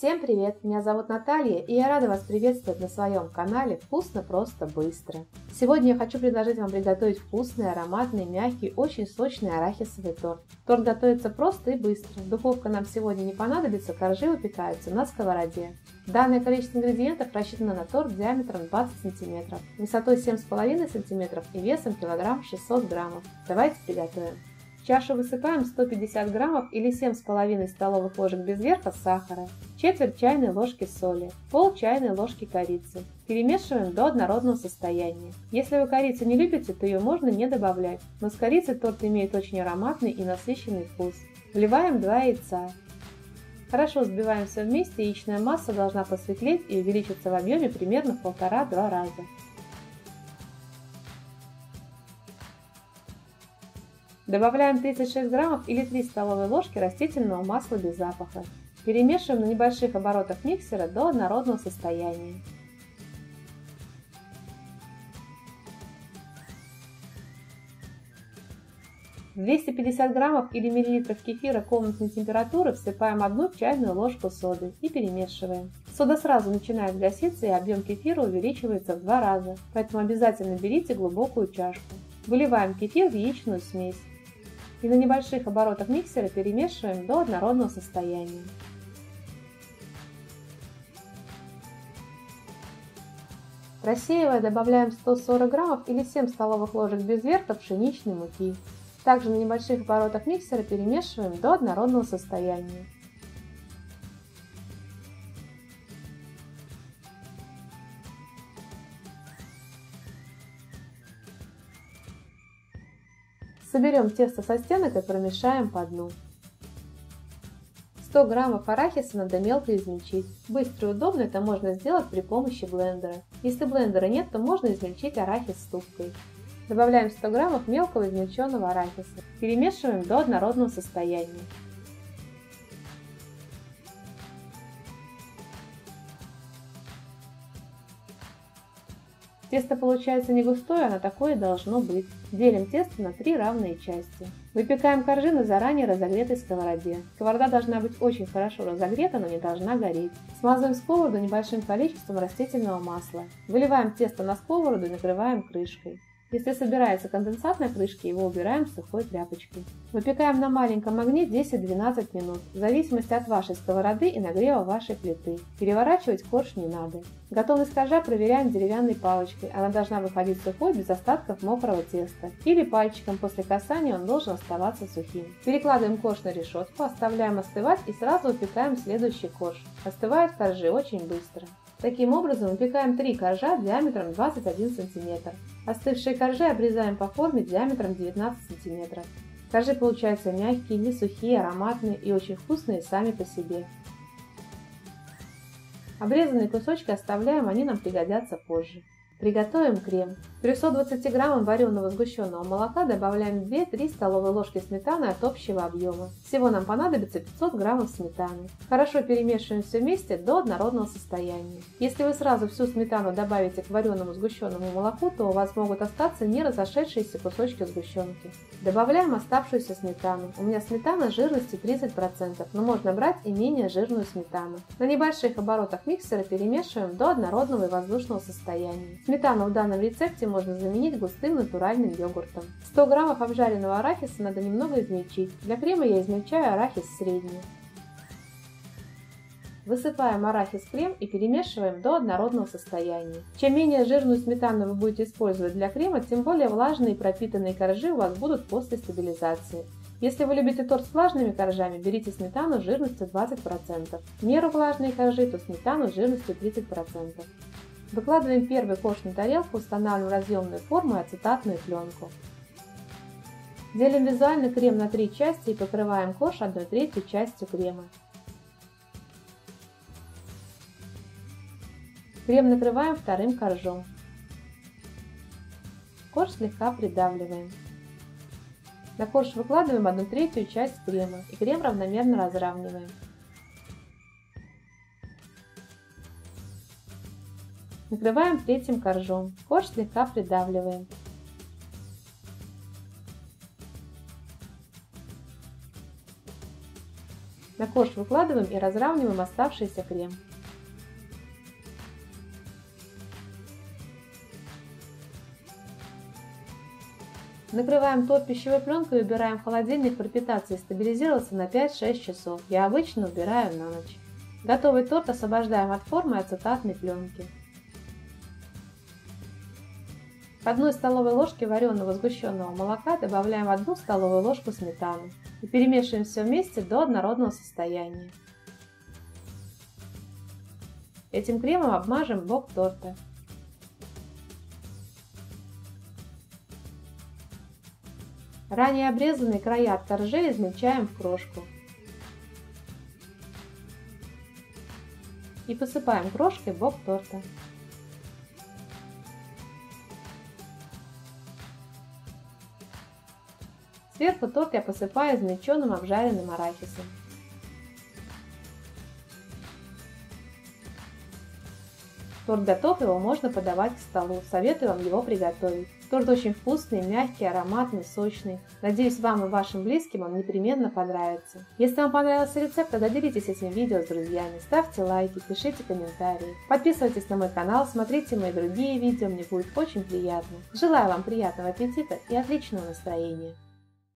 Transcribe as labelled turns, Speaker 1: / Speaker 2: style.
Speaker 1: Всем привет! Меня зовут Наталья, и я рада вас приветствовать на своем канале «Вкусно, просто, быстро». Сегодня я хочу предложить вам приготовить вкусный, ароматный, мягкий, очень сочный арахисовый торт. Торт готовится просто и быстро. Духовка нам сегодня не понадобится, коржи выпекаются на сковороде. Данное количество ингредиентов рассчитано на торт диаметром 20 см, высотой 7,5 см и весом килограмм 600 граммов. Давайте приготовим. В чашу высыпаем 150 граммов или 7,5 столовых ложек без верха сахара, четверть чайной ложки соли, пол чайной ложки корицы. Перемешиваем до однородного состояния. Если вы корицу не любите, то ее можно не добавлять, но с корицей торт имеет очень ароматный и насыщенный вкус. Вливаем 2 яйца. Хорошо взбиваем все вместе, яичная масса должна посветлеть и увеличиться в объеме примерно в 1,5-2 раза. Добавляем 36 граммов или 3 столовые ложки растительного масла без запаха. Перемешиваем на небольших оборотах миксера до однородного состояния. В 250 граммов или миллилитров кефира комнатной температуры всыпаем 1 чайную ложку соды и перемешиваем. Сода сразу начинает гаситься и объем кефира увеличивается в 2 раза, поэтому обязательно берите глубокую чашку. Выливаем кефир в яичную смесь и на небольших оборотах миксера перемешиваем до однородного состояния. Просеивая, добавляем 140 граммов или 7 столовых ложек без верха пшеничной муки. Также на небольших оборотах миксера перемешиваем до однородного состояния. Соберем тесто со стенок и промешаем по дну. 100 граммов арахиса надо мелко измельчить. Быстро и удобно это можно сделать при помощи блендера. Если блендера нет, то можно измельчить арахис ступкой. Добавляем 100 граммов мелкого измельченного арахиса. Перемешиваем до однородного состояния. Тесто получается не густое, оно такое и должно быть. Делим тесто на 3 равные части. Выпекаем коржи на заранее разогретой сковороде. Сковорода должна быть очень хорошо разогрета, но не должна гореть. Смазываем сковороду небольшим количеством растительного масла. Выливаем тесто на сковороду и накрываем крышкой. Если собирается конденсат на крышке, его убираем сухой тряпочкой. Выпекаем на маленьком огне 10-12 минут, в зависимости от вашей сковороды и нагрева вашей плиты. Переворачивать корж не надо. Готовность коржа проверяем деревянной палочкой, она должна выходить сухой, без остатков мокрого теста. Или пальчиком, после касания он должен оставаться сухим. Перекладываем корж на решетку, оставляем остывать и сразу выпекаем следующий корж. Остывают коржи очень быстро. Таким образом выпекаем 3 коржа диаметром 21 см. Остывшие коржи обрезаем по форме диаметром 19 см. Коржи получаются мягкие, не сухие, ароматные и очень вкусные сами по себе. Обрезанные кусочки оставляем, они нам пригодятся позже. Приготовим крем. К 320 граммам вареного сгущенного молока добавляем 2-3 столовые ложки сметаны от общего объема. Всего нам понадобится 500 граммов сметаны. Хорошо перемешиваем все вместе до однородного состояния. Если вы сразу всю сметану добавите к вареному сгущенному молоку, то у вас могут остаться не разошедшиеся кусочки сгущенки. Добавляем оставшуюся сметану. У меня сметана жирностью 30%, но можно брать и менее жирную сметану. На небольших оборотах миксера перемешиваем до однородного и воздушного состояния. Сметану в данном рецепте можно заменить густым натуральным йогуртом. 100 граммов обжаренного арахиса надо немного измельчить. Для крема я измельчаю арахис средний. Высыпаем арахис в крем и перемешиваем до однородного состояния. Чем менее жирную сметану вы будете использовать для крема, тем более влажные и пропитанные коржи у вас будут после стабилизации. Если вы любите торт с влажными коржами, берите сметану с жирностью 20%. В меру влажные коржи, то сметану с жирностью 30%. Выкладываем первый корж на тарелку, устанавливаем разъемную форму и ацетатную пленку. Делим визуально крем на 3 части и покрываем корж 1/3 частью крема. Крем накрываем вторым коржом. Корж слегка придавливаем. На корж выкладываем 1/3 часть крема и крем равномерно разравниваем. Накрываем третьим коржом. Корж слегка придавливаем. На корж выкладываем и разравниваем оставшийся крем. Накрываем торт пищевой пленкой и убираем в холодильник пропитаться и стабилизироваться на 5-6 часов. Я обычно убираю на ночь. Готовый торт освобождаем от формы ацетатной пленки. К 1 столовой ложке вареного сгущенного молока добавляем 1 столовую ложку сметаны и перемешиваем все вместе до однородного состояния. Этим кремом обмажем бок торта. Ранее обрезанные края от коржей измельчаем в крошку. И посыпаем крошкой бок торта. Сверху торт я посыпаю измельченным обжаренным арахисом. Торт готов, его можно подавать к столу. Советую вам его приготовить. Торт очень вкусный, мягкий, ароматный, сочный. Надеюсь, вам и вашим близким он непременно понравится. Если вам понравился рецепт, тогда делитесь этим видео с друзьями, ставьте лайки, пишите комментарии. Подписывайтесь на мой канал, смотрите мои другие видео, мне будет очень приятно. Желаю вам приятного аппетита и отличного настроения.